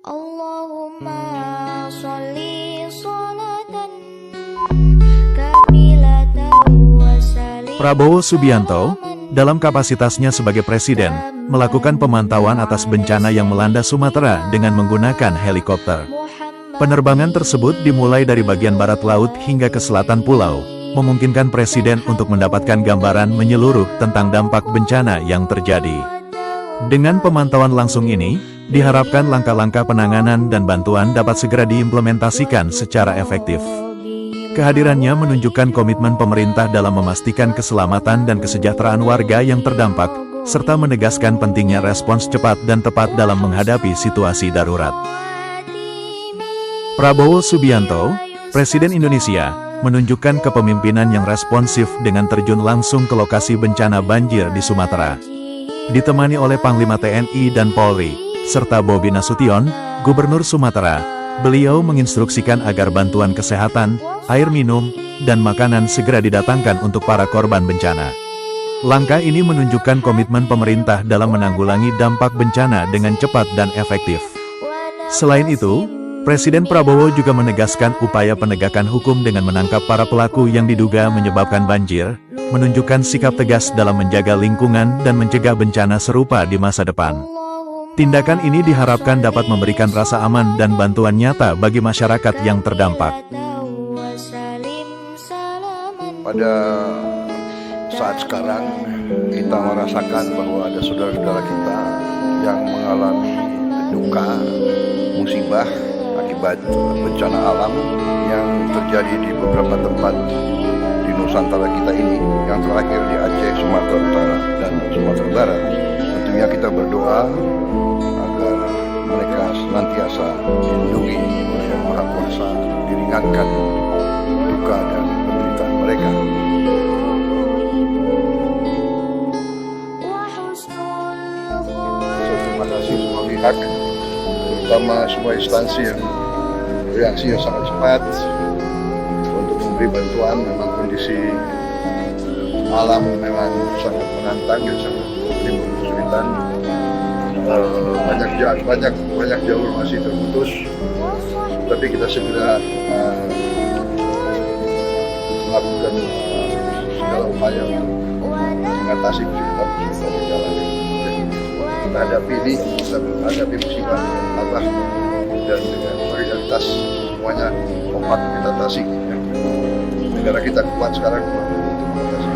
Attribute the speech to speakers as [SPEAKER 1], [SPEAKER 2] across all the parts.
[SPEAKER 1] Allahumma sholli sholatan kamilatan wa salim.
[SPEAKER 2] Prabowo Subianto, dalam kapasitasnya sebagai presiden, melakukan pemantauan atas bencana yang melanda Sumatera dengan menggunakan helikopter. Penerbangan tersebut dimulai dari bagian barat laut hingga ke selatan pulau, memungkinkan presiden untuk mendapatkan gambaran menyeluruh tentang dampak bencana yang terjadi. Dengan pemantauan langsung ini, diharapkan langkah-langkah penanganan dan bantuan dapat segera diimplementasikan secara efektif. Kehadirannya menunjukkan komitmen pemerintah dalam memastikan keselamatan dan kesejahteraan warga yang terdampak, serta menegaskan pentingnya respons cepat dan tepat dalam menghadapi situasi darurat. Prabowo Subianto, Presiden Indonesia, menunjukkan kepemimpinan yang responsif dengan terjun langsung ke lokasi bencana banjir di Sumatera. Ditemani oleh Panglima TNI dan Polri, serta Bobi Nasution, Gubernur Sumatera, beliau menginstruksikan agar bantuan kesehatan, air minum, dan makanan segera didatangkan untuk para korban bencana. Langkah ini menunjukkan komitmen pemerintah dalam menanggulangi dampak bencana dengan cepat dan efektif. Selain itu, Presiden Prabowo juga menegaskan upaya penegakan hukum dengan menangkap para pelaku yang diduga menyebabkan banjir, menunjukkan sikap tegas dalam menjaga lingkungan dan mencegah bencana serupa di masa depan. Tindakan ini diharapkan dapat memberikan rasa aman dan bantuan nyata bagi masyarakat yang terdampak.
[SPEAKER 3] Pada saat sekarang, kita merasakan bahwa ada saudara-saudara kita yang mengalami duka, musibah, akibat bencana alam yang terjadi di beberapa tempat di Nusantara kita ini, yang terakhir di Aceh, Sumatera Utara, dan Sumatera Barat. Tentunya kita berdoa agar mereka senantiasa dilindungi oleh Yang Maha Kuasa, diringankan duka dan penderitaan mereka. Terima kasih semua pihak, terutama semua instansi yang bereaksi yang sangat cepat untuk memberi bantuan. Memang kondisi alam memang sangat menantang dan sangat menimbulkan kesulitan. Banyak jalur masih terputus, tapi kita segera melakukan segala upaya untuk mengatasi kesulitan yang dijalani. Kita hadapi ini, kita menghadapi musibah dengan tabah dan dengan solidaritas, semuanya kompak kita atasi. Negara kita kuat sekarang untuk mengatasi.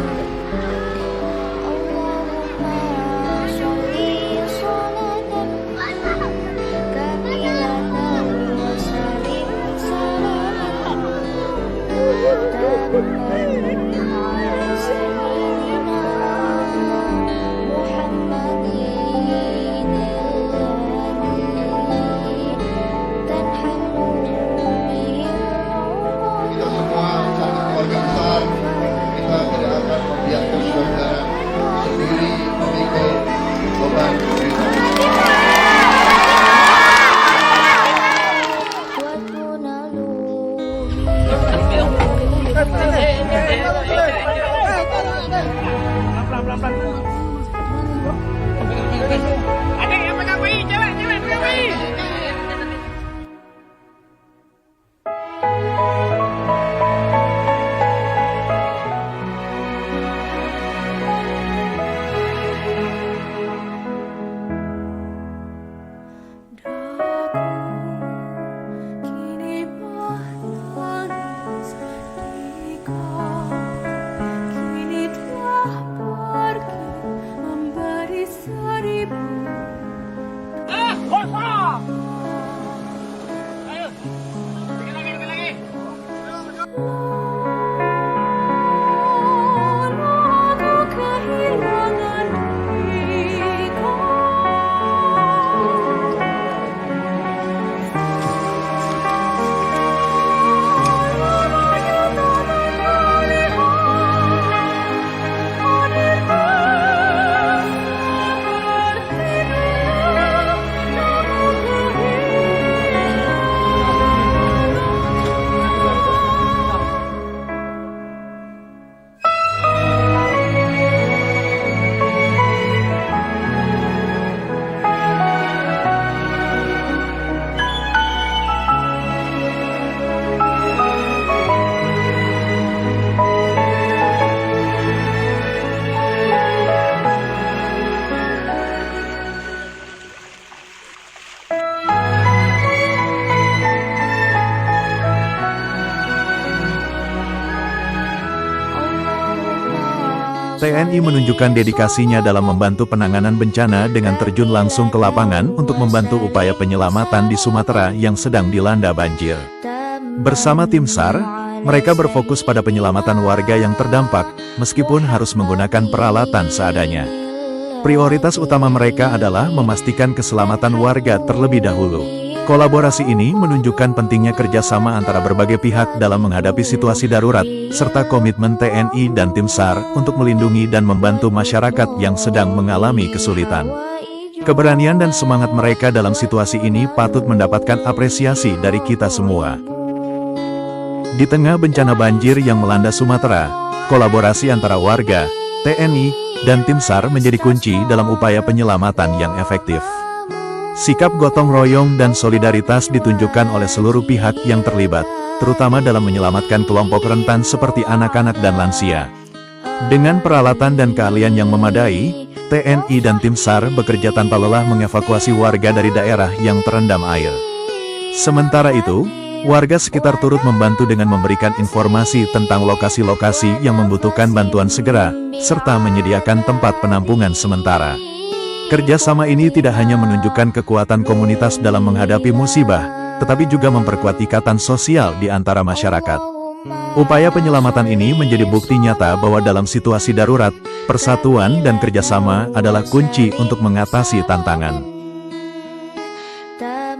[SPEAKER 2] TNI menunjukkan dedikasinya dalam membantu penanganan bencana dengan terjun langsung ke lapangan untuk membantu upaya penyelamatan di Sumatera yang sedang dilanda banjir. Bersama tim SAR, mereka berfokus pada penyelamatan warga yang terdampak, meskipun harus menggunakan peralatan seadanya. Prioritas utama mereka adalah memastikan keselamatan warga terlebih dahulu. Kolaborasi ini menunjukkan pentingnya kerjasama antara berbagai pihak dalam menghadapi situasi darurat, serta komitmen TNI dan tim SAR untuk melindungi dan membantu masyarakat yang sedang mengalami kesulitan. Keberanian dan semangat mereka dalam situasi ini patut mendapatkan apresiasi dari kita semua. Di tengah bencana banjir yang melanda Sumatera, kolaborasi antara warga, TNI, dan tim SAR menjadi kunci dalam upaya penyelamatan yang efektif. Sikap gotong royong dan solidaritas ditunjukkan oleh seluruh pihak yang terlibat, terutama dalam menyelamatkan kelompok rentan seperti anak-anak dan lansia. Dengan peralatan dan keahlian yang memadai, TNI dan tim SAR bekerja tanpa lelah mengevakuasi warga dari daerah yang terendam air. Sementara itu, warga sekitar turut membantu dengan memberikan informasi tentang lokasi-lokasi yang membutuhkan bantuan segera, serta menyediakan tempat penampungan sementara. Kerjasama ini tidak hanya menunjukkan kekuatan komunitas dalam menghadapi musibah, tetapi juga memperkuat ikatan sosial di antara masyarakat. Upaya penyelamatan ini menjadi bukti nyata bahwa dalam situasi darurat, persatuan dan kerjasama adalah kunci untuk mengatasi tantangan.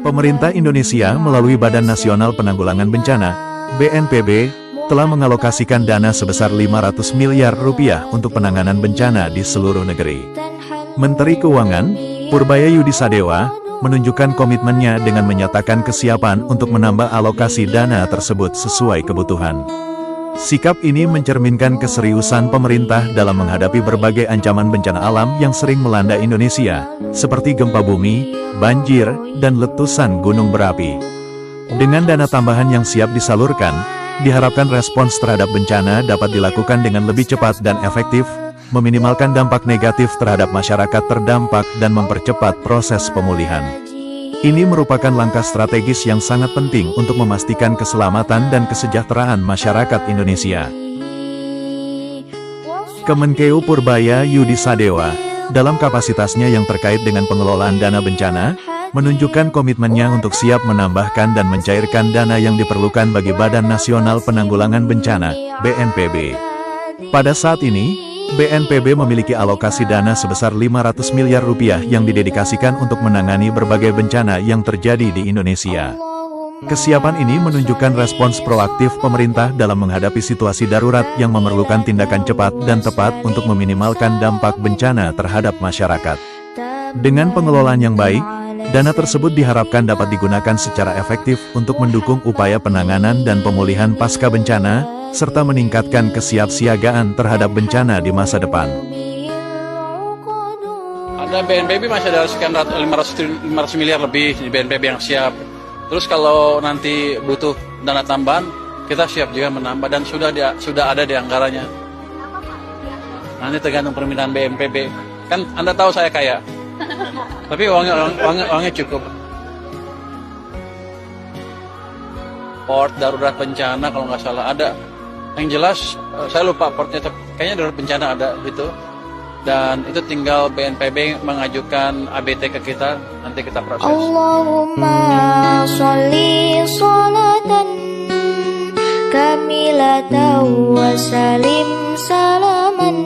[SPEAKER 2] Pemerintah Indonesia melalui Badan Nasional Penanggulangan Bencana, BNPB, telah mengalokasikan dana sebesar 500 miliar rupiah untuk penanganan bencana di seluruh negeri. Menteri Keuangan, Purbaya Yudisadewa, menunjukkan komitmennya dengan menyatakan kesiapan untuk menambah alokasi dana tersebut sesuai kebutuhan. Sikap ini mencerminkan keseriusan pemerintah dalam menghadapi berbagai ancaman bencana alam yang sering melanda Indonesia, seperti gempa bumi, banjir, dan letusan gunung berapi. Dengan dana tambahan yang siap disalurkan, diharapkan respons terhadap bencana dapat dilakukan dengan lebih cepat dan efektif, meminimalkan dampak negatif terhadap masyarakat terdampak dan mempercepat proses pemulihan. Ini merupakan langkah strategis yang sangat penting untuk memastikan keselamatan dan kesejahteraan masyarakat Indonesia. Kemenkeu Purbaya Yudisadewa, dalam kapasitasnya yang terkait dengan pengelolaan dana bencana, menunjukkan komitmennya untuk siap menambahkan dan mencairkan dana yang diperlukan bagi Badan Nasional Penanggulangan Bencana, BNPB. Pada saat ini, BNPB memiliki alokasi dana sebesar 500 miliar rupiah yang didedikasikan untuk menangani berbagai bencana yang terjadi di Indonesia. Kesiapan ini menunjukkan respons proaktif pemerintah dalam menghadapi situasi darurat yang memerlukan tindakan cepat dan tepat untuk meminimalkan dampak bencana terhadap masyarakat. Dengan pengelolaan yang baik, dana tersebut diharapkan dapat digunakan secara efektif untuk mendukung upaya penanganan dan pemulihan pasca bencana, serta meningkatkan kesiapsiagaan terhadap bencana di masa depan.
[SPEAKER 4] Ada BNPB masih ada sekian 500 miliar lebih di BNPB yang siap. Terus kalau nanti butuh dana tambahan, kita siap juga menambah dan sudah ada di anggarannya. Nanti tergantung permintaan BNPB. Kan Anda tahu saya kaya, tapi uangnya cukup. Port darurat bencana kalau nggak salah ada. Yang jelas, saya lupa portnya, kayaknya darurat bencana ada gitu. Dan itu tinggal BNPB mengajukan ABT ke kita, nanti kita proses.
[SPEAKER 1] Allahumma sholli sholatan kamilatan wa salim salaman